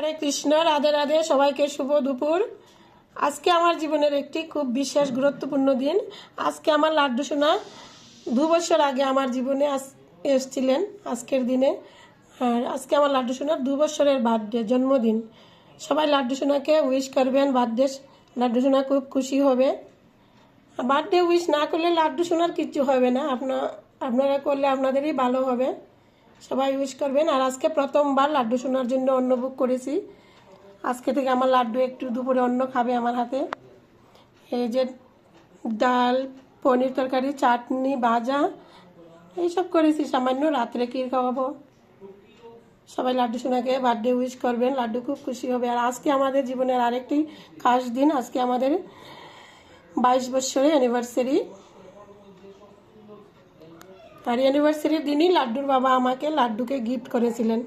হরে কৃষ্ণ, রাধে রাধে। সবাইকে শুভ দুপুর। আজকে আমার জীবনের একটি খুব বিশেষ গুরুত্বপূর্ণ দিন। আজকে আমার লাড্ডু সোনা 2 বছর আগে আমার জীবনে এসেছিলেন আজকের দিনে। আর আজকে আমার লাড্ডু সোনার 2 বছরের বার্থডে, জন্মদিন। সবাই লাড্ডু সোনাকে উইশ করবেন। বার্থডে লাড্ডু সোনা খুব খুশি হবে। বার্থডে উইশ না করলে লাড্ডু সোনার কিচ্ছু হবে না, আপনারা করলে আপনাদেরই ভালো হবে। সবাই উইশ করবেন। আর আজকে প্রথমবার লাড্ডু সোনার জন্য অন্ন বুক করেছি। আজকে থেকে আমার লাড্ডু একটু দুপুরে অন্ন খাবে আমার হাতে। এই যে ডাল, পনির তরকারি, চাটনি, ভাজা এইসব করেছি সামান্য। রাত্রে কি খাওয়াবো। সবাই লাড্ডু সোনাকে বার্থডে উইশ করবেন, লাড্ডু খুব খুশি হবে। আর আজকে আমাদের জীবনের আরেকটি খাস দিন। আজকে আমাদের 22 বছরের অ্যানিভার্সারি। আর অ্যানিভার্সারির দিনই লাড্ডুর বাবা আমাকে লাড্ডুকে গিফট করেছিলেন।